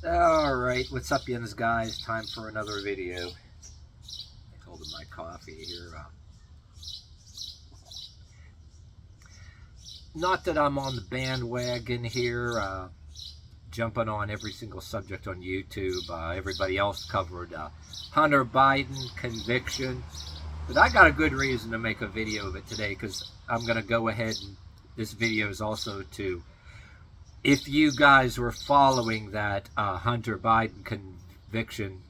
Alright, what's up, yins guys? Time for another video. Holding my coffee here. Not that I'm on the bandwagon here, jumping on every single subject on YouTube. Everybody else covered Hunter Biden conviction. But I got a good reason to make a video of it today, because I'm going to go ahead and this video is also to, if you guys were following that Hunter Biden conviction,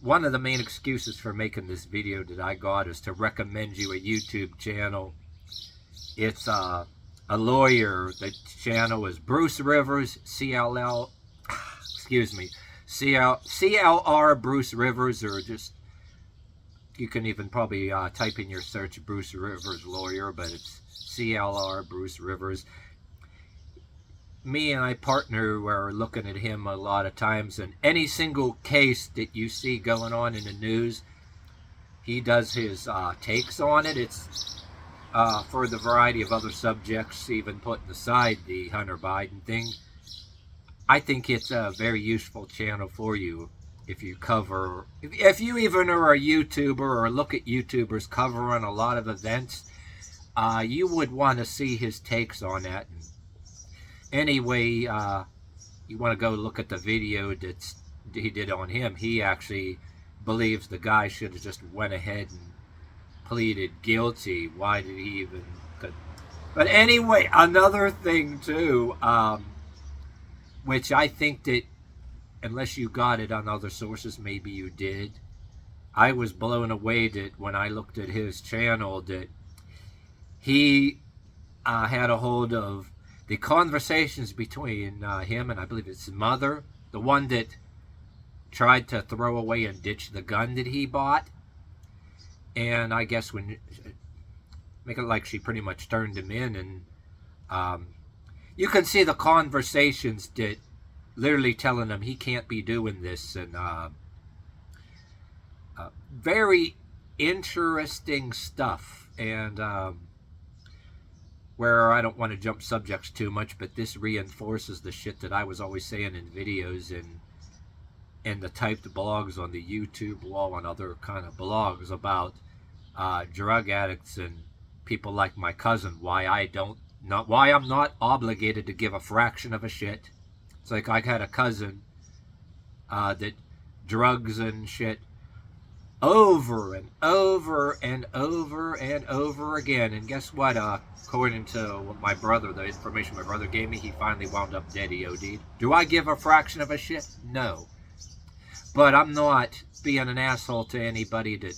one of the main excuses for making this video that I got is to recommend you a YouTube channel. It's a lawyer. The channel is Bruce Rivers, CLR Bruce Rivers, or just, you can even probably type in your search Bruce Rivers lawyer, but it's CLR Bruce Rivers. Me and my partner were looking at him a lot of times, and any single case that you see going on in the news, he does his takes on it. It's for the variety of other subjects, even putting aside the Hunter Biden thing. I think it's a very useful channel for you if you cover, if you even are a YouTuber or look at YouTubers covering a lot of events, you would want to see his takes on that. And anyway, you want to go look at the video that he did on him. He actually believes the guy should have just went ahead and pleaded guilty. Why did he even? But anyway, another thing too, which I think that unless you got it on other sources, maybe you did. I was blown away that when I looked at his channel that he had a hold of the conversations between him and I believe it's his mother, the one that tried to throw away and ditch the gun that he bought. And I guess when, make it like she pretty much turned him in, and you can see the conversations that literally telling him he can't be doing this, and very interesting stuff. And where I don't want to jump subjects too much, but this reinforces the shit that I was always saying in videos and the typed blogs on the YouTube wall and other kind of blogs about drug addicts and people like my cousin. Why I'm not obligated to give a fraction of a shit. It's like I had a cousin that drugs and shit over and over and over and over again. And guess what? According to my brother, the information my brother gave me, he finally wound up dead. He OD'd. Do I give a fraction of a shit? No. But I'm not being an asshole to anybody that,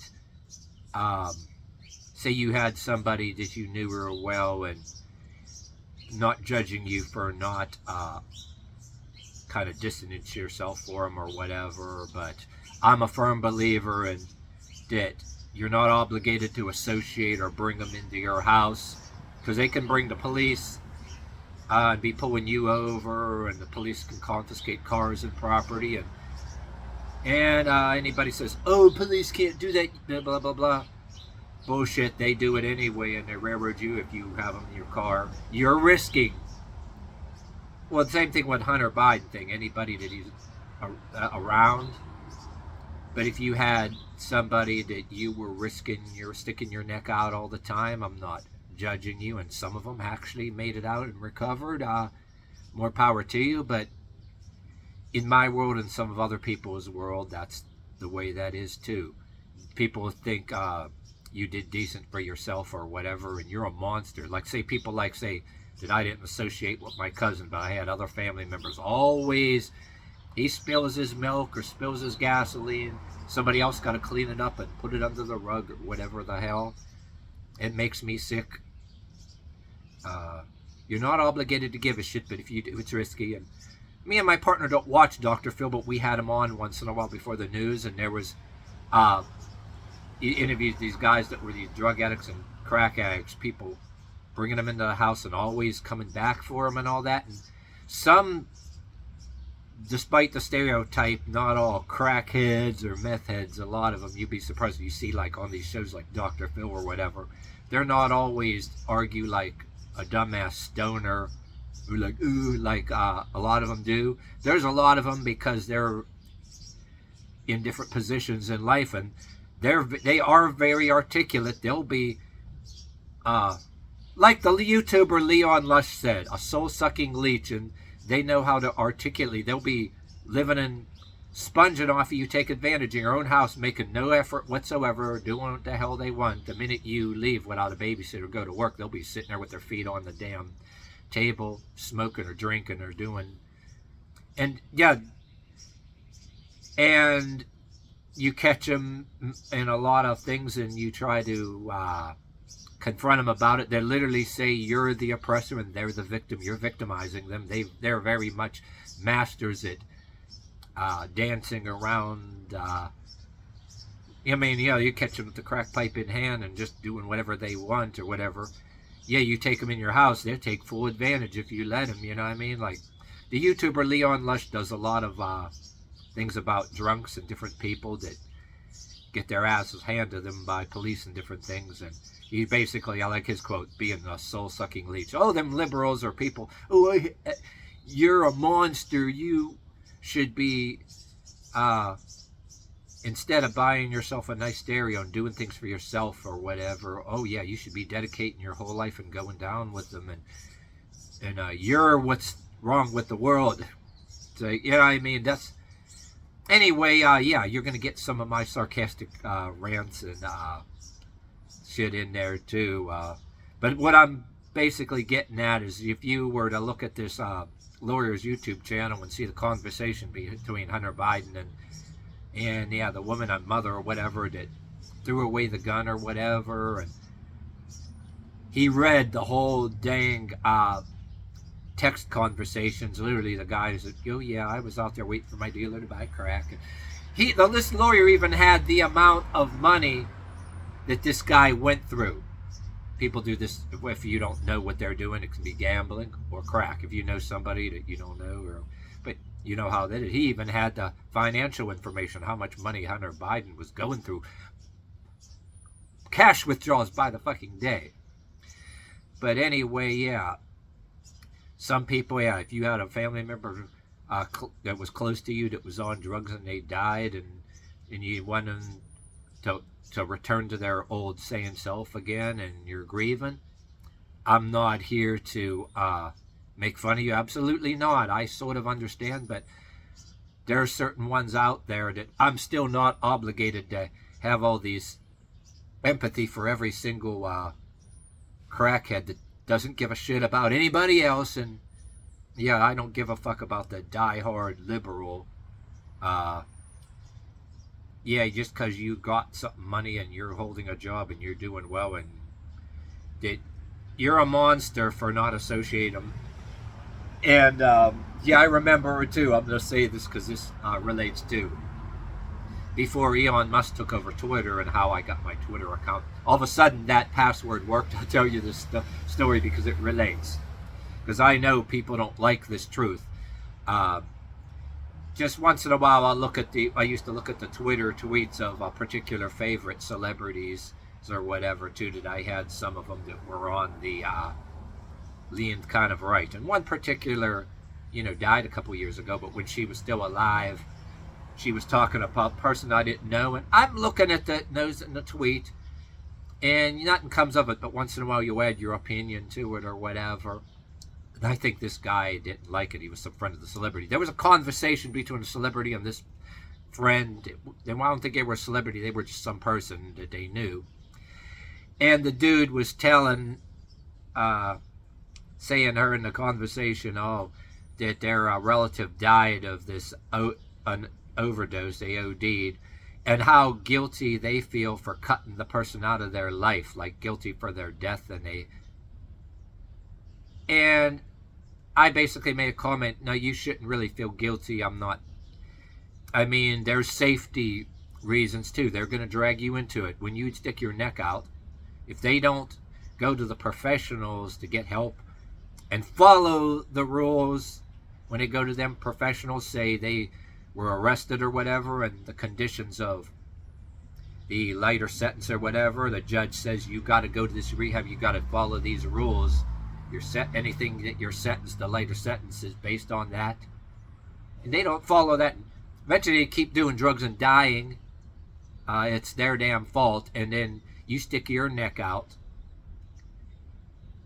say you had somebody that you knew real well, and not judging you for not kind of distance yourself for them or whatever. But I'm a firm believer in that you're not obligated to associate or bring them into your house, because they can bring the police and be pulling you over, and the police can confiscate cars and property, and anybody says, oh, police can't do that, blah blah blah blah, bullshit. They do it anyway, and they railroad you if you have them in your car. You're risking, well, the same thing with Hunter Biden thing, anybody that he's around. But if you had somebody that you were risking, you're sticking your neck out all the time, I'm not judging you, and some of them actually made it out and recovered. More power to you. But in my world and some of other people's world, that's the way that is too. People think you did decent for yourself or whatever, and you're a monster. Like, say, people like say that I didn't associate with my cousin, but I had other family members always. He spills his milk or spills his gasoline, somebody else got to clean it up and put it under the rug or whatever the hell. It makes me sick. You're not obligated to give a shit, but if you do, it's risky. And me and my partner don't watch Dr. Phil, but we had him on once in a while before the news, and there was, he interviewed these guys that were these drug addicts and crack addicts, people bringing them into the house and always coming back for them and all that. And some, despite the stereotype, not all crackheads or meth heads, a lot of them, you'd be surprised if you see like on these shows like Dr. Phil or whatever, they're not always argue like a dumbass stoner like, ooh, like a lot of them do. There's a lot of them because they're in different positions in life, and they are very articulate. They'll be like the YouTuber Leon Lush said, a soul-sucking leech, and they know how to articulate. They'll be living and sponging off of you, take advantage in your own house, making no effort whatsoever, doing what the hell they want. The minute you leave without a babysitter, go to work, they'll be sitting there with their feet on the damn table, smoking or drinking or doing. And yeah, and you catch them in a lot of things, and you try to confront them about it. They literally say you're the oppressor and they're the victim. You're victimizing them. They're very much masters at dancing around. I mean, yeah, you catch them with the crack pipe in hand and just doing whatever they want or whatever. Yeah, you take them in your house, they'll take full advantage if you let them, you know what I mean? Like, the YouTuber Leon Lush does a lot of things about drunks and different people that get their asses handed to them by police and different things. And he basically, I like his quote, being a soul-sucking leech. Oh, them liberals are people. Oh, you're a monster. You should be, instead of buying yourself a nice stereo and doing things for yourself or whatever, oh yeah, you should be dedicating your whole life and going down with them. And you're what's wrong with the world. So, you know what I mean? That's... Anyway, yeah, you're going to get some of my sarcastic rants and shit in there too. But what I'm basically getting at is, if you were to look at this lawyer's YouTube channel and see the conversation between Hunter Biden and yeah, the woman, a mother or whatever, that threw away the gun or whatever, and he read the whole dang text conversations. Literally, the guy said, oh yeah, I was out there waiting for my dealer to buy crack. And this lawyer even had the amount of money that this guy went through. People do this if you don't know what they're doing. It can be gambling or crack. If you know somebody that you don't know, but you know how that is. He even had the financial information, how much money Hunter Biden was going through. Cash withdrawals by the fucking day. But anyway, yeah. Some people, yeah, if you had a family member that was close to you that was on drugs and they died, and you want them to return to their old sane self again, and you're grieving, I'm not here to make fun of you. Absolutely not. I sort of understand, but there are certain ones out there that I'm still not obligated to have all these empathy for every single crackhead that doesn't give a shit about anybody else. And yeah, I don't give a fuck about the diehard liberal. Yeah, just because you got some money and you're holding a job and you're doing well, and that you're a monster for not associating them. And yeah, I remember too, I'm going to say this because this relates to before Elon Musk took over Twitter and how I got my Twitter account. All of a sudden that password worked. I'll tell you this story because it relates. Because I know people don't like this truth. Just once in a while I used to look at the Twitter tweets of particular favorite celebrities or whatever too, that I had some of them that were on the leaned kind of right. And one particular, died a couple years ago, but when she was still alive, she was talking about a person I didn't know, and I'm looking at the nose in the tweet, and nothing comes of it, but once in a while you add your opinion to it or whatever. And I think this guy didn't like it. He was some friend of the celebrity. There was a conversation between a celebrity and this friend. And I don't think they were a celebrity. They were just some person that they knew. And the dude was telling, saying her in the conversation, that their relative died of this an overdose, they OD'd, and how guilty they feel for cutting the person out of their life, like guilty for their death. And I basically made a comment, no, you shouldn't really feel guilty. I mean, there's safety reasons too. They're going to drag you into it. When you stick your neck out, if they don't go to the professionals to get help and follow the rules, when they go to them professionals, say they were arrested or whatever, and the conditions of the lighter sentence or whatever, the judge says you got to go to this rehab, you got to follow these rules, anything that you're sentenced, the lighter sentence is based on that. And they don't follow that. Eventually they keep doing drugs and dying. It's their damn fault. And then you stick your neck out.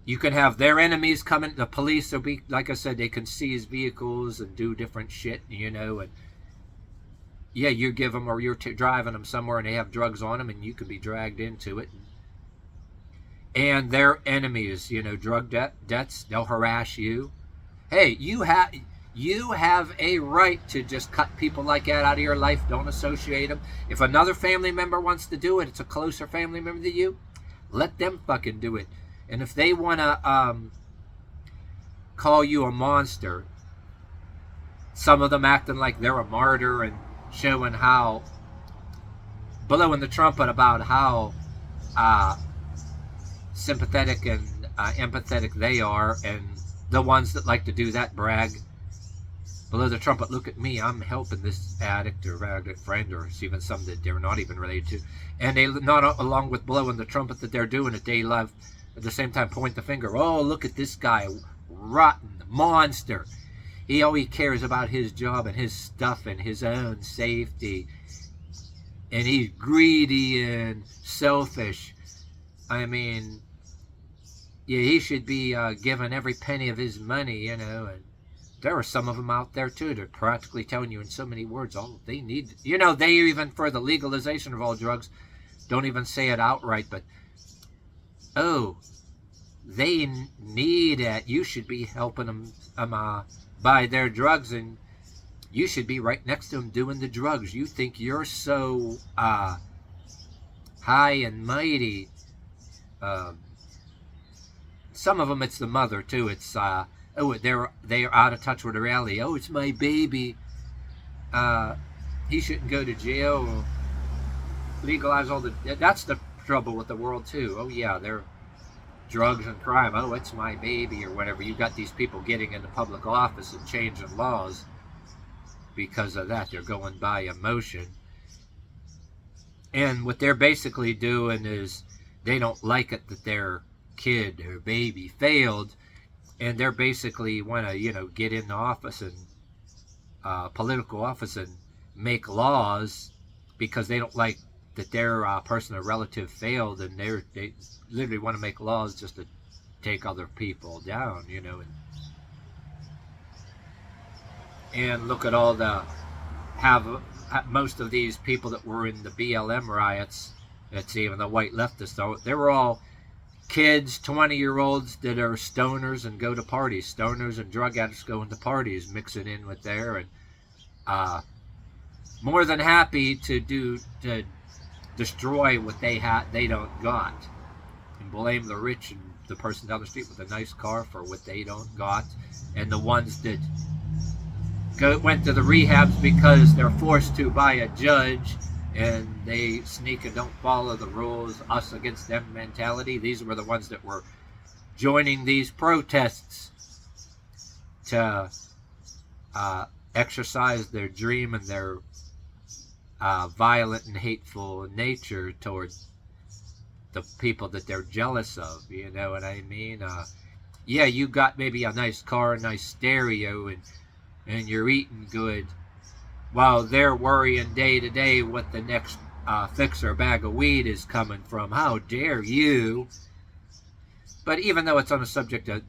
You can have their enemies come in. The police will be, like I said, they can seize vehicles and do different shit, you know. And yeah, you give them, or you're driving them somewhere and they have drugs on them, and you can be dragged into it. And their enemies, you know, drug debts, they'll harass you. Hey, you have a right to just cut people like that out of your life. Don't associate them. If another family member wants to do it, it's a closer family member to you, let them fucking do it. And if they want to call you a monster, some of them acting like they're a martyr and showing how, blowing the trumpet about how sympathetic and empathetic they are, and the ones that like to do that brag, blow the trumpet, look at me, I'm helping this addict or addict friend, or even some that they're not even related to, and they not along with blowing the trumpet that they're doing it, they love at the same time point the finger, oh, look at this guy, rotten monster, all he cares about his job and his stuff and his own safety, and he's greedy and selfish. I mean, yeah, he should be given every penny of his money, you know. And there are some of them out there too. They're practically telling you in so many words all they need. You know, they even, for the legalization of all drugs, don't even say it outright, but oh, they need it. You should be helping them buy their drugs, and you should be right next to them doing the drugs. You think you're so high and mighty. Some of them, it's the mother too. It's oh, they're out of touch with reality. Oh, it's my baby. He shouldn't go to jail. Legalize all the. That's the trouble with the world too. Oh yeah, they're drugs and crime. Oh, it's my baby or whatever. You got these people getting into public office and changing laws because of that. They're going by emotion, and what they're basically doing is they don't like it that their kid or baby failed, and they're basically want to, you know, get into office and political office and make laws because they don't like that their person or relative failed, and they literally want to make laws just to take other people down, you know. And look at all the most of these people that were in the BLM riots. It's even the white leftists. They were all kids, 20-year-olds that are stoners and go to parties. Stoners and drug addicts going to parties, mixing in with there, and more than happy to destroy what they don't got, and blame the rich and the person down the street with a nice car for what they don't got, and the ones that went to the rehabs because they're forced to by a judge, and they sneak and don't follow the rules, us against them mentality. These were the ones that were joining these protests to exercise their dream and their violent and hateful nature towards the people that they're jealous of, you know what I mean? Yeah, you got maybe a nice car, a nice stereo, and you're eating good, while they're worrying day to day what the next fix or bag of weed is coming from. How dare you? But even though it's on a subject of,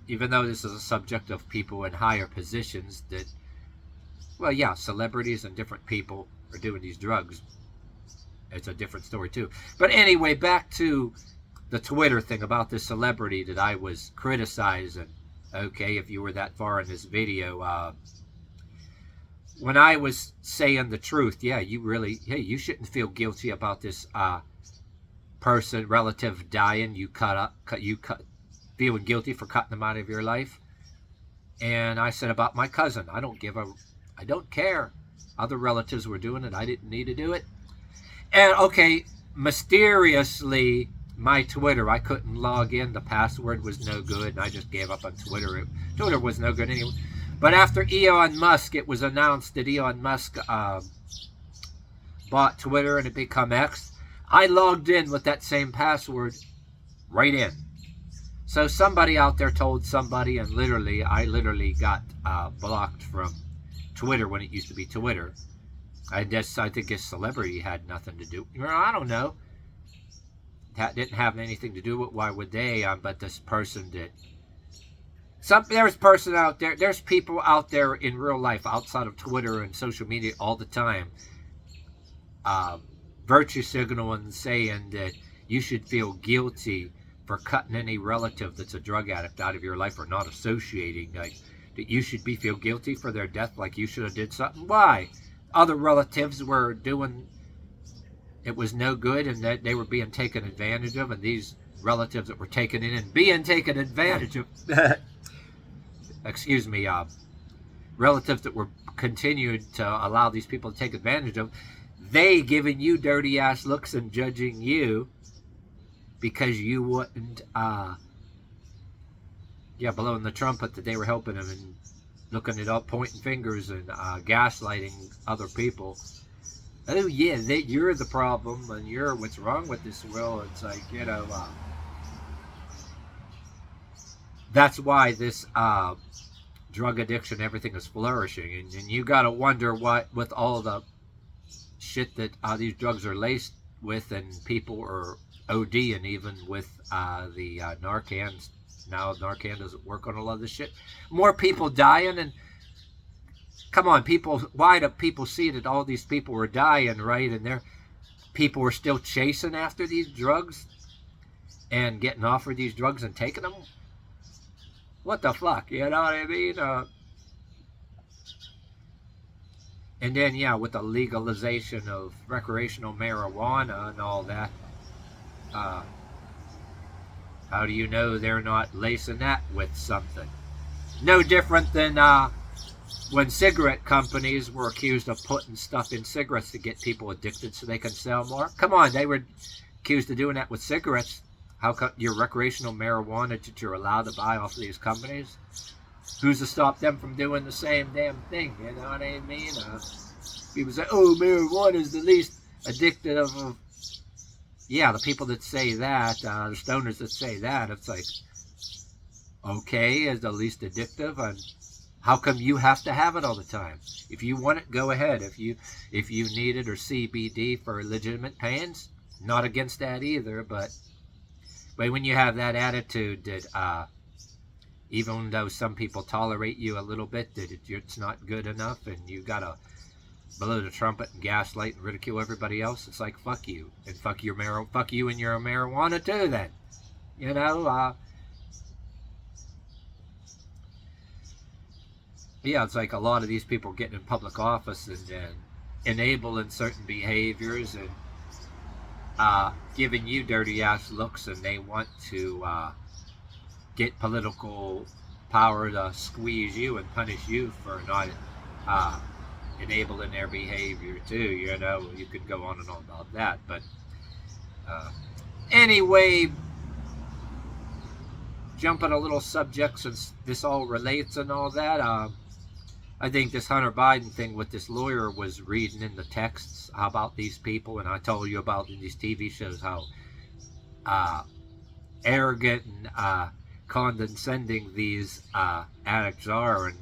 even though this is a subject of people in higher positions that, well, yeah, celebrities and different people are doing these drugs. It's a different story too. But anyway, back to the Twitter thing about this celebrity that I was criticizing. Okay, if you were that far in this video, when I was saying the truth, yeah, you shouldn't feel guilty about this person, relative dying. You feeling guilty for cutting them out of your life. And I said about my cousin, I don't care. Other relatives were doing it. I didn't need to do it. And okay, mysteriously, my Twitter, I couldn't log in. The password was no good, and I just gave up on Twitter. Twitter was no good anyway. But after Elon Musk, it was announced that Elon Musk bought Twitter and it become X. I logged in with that same password right in. So somebody out there told somebody, and I literally got blocked from Twitter when it used to be Twitter. I think his celebrity had nothing to do. I don't know. That didn't have anything to do with why would they? But this person did. There's person out there. There's people out there in real life outside of Twitter and social media all the time, virtue signaling, saying that you should feel guilty for cutting any relative that's a drug addict out of your life or not associating. Like that you should feel guilty for their death, like you should have did something. Why? Other relatives were doing. It was no good, and that they were being taken advantage of, and these relatives that were taken in and being taken advantage of. Excuse me, relatives that were continued to allow these people to take advantage of, they giving you dirty ass looks and judging you because you wouldn't, blowing the trumpet that they were helping them and looking it up, pointing fingers and gaslighting other people. Oh yeah, you're the problem and you're what's wrong with this world. It's like, that's why this drug addiction, everything is flourishing, and you gotta wonder what, with all the shit that these drugs are laced with, and people are ODing even with the Narcan. Now Narcan doesn't work on a lot of this shit. More people dying, and come on, why do people see that all these people were dying, right? And people were still chasing after these drugs and getting offered these drugs and taking them. What the fuck, you know what I mean? And then, with the legalization of recreational marijuana and all that, how do you know they're not lacing that with something? No different than when cigarette companies were accused of putting stuff in cigarettes to get people addicted so they can sell more. Come on, they were accused of doing that with cigarettes. How come your recreational marijuana that you're allowed to buy off of these companies? Who's to stop them from doing the same damn thing? You know what I mean? People say, oh, marijuana is the least addictive. The people that say that, the stoners that say that, it's like, okay, is the least addictive, and how come you have to have it all the time? If you want it, go ahead. If you need it, or CBD for legitimate pains, not against that either, but when you have that attitude that even though some people tolerate you a little bit, that it's not good enough, and you gotta blow the trumpet and gaslight and ridicule everybody else, it's like, fuck you, and fuck you and your marijuana too. Then, it's like a lot of these people getting in public office and enabling certain behaviors and giving you dirty ass looks, and they want to get political power to squeeze you and punish you for not enabling their behavior too. You could go on and on about that, but anyway, jumping a little subject since this all relates and all that. I think this Hunter Biden thing with this lawyer was reading in the texts about these people, and I told you about in these TV shows how arrogant and condescending these addicts are, and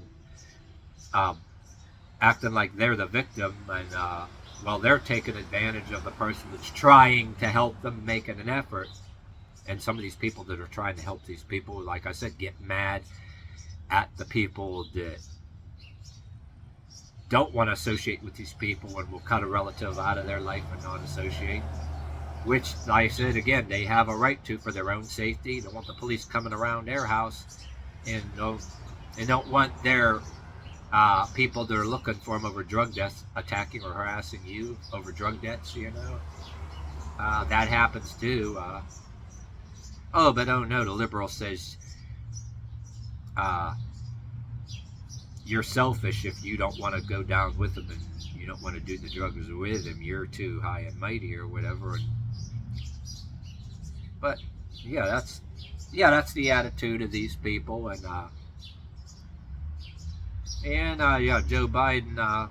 acting like they're the victim, and while they're taking advantage of the person that's trying to help them, making an effort. And some of these people that are trying to help these people, like I said, get mad at the people that don't want to associate with these people and will cut a relative out of their life and not associate. Which, like I said, again, they have a right to for their own safety. They don't want the police coming around their house, and they don't want their people that are looking for them over drug deaths attacking or harassing you over drug debts, that happens too. But oh no, the liberal says you're selfish if you don't want to go down with them and you don't want to do the drugs with them. You're too high and mighty or whatever. But that's the attitude of these people, and Joe Biden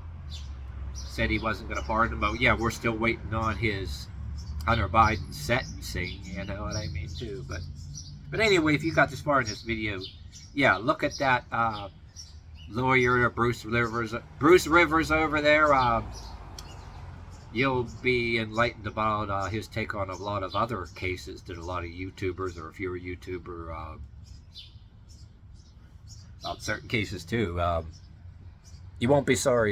said he wasn't going to pardon him, but we're still waiting on his Hunter Biden sentencing. You know what I mean too, but But anyway, if you got this far in this video, yeah, look at that lawyer Bruce Rivers over there. You'll be enlightened about his take on a lot of other cases that a lot of YouTubers, or if you're a YouTuber, about certain cases too. You won't be sorry.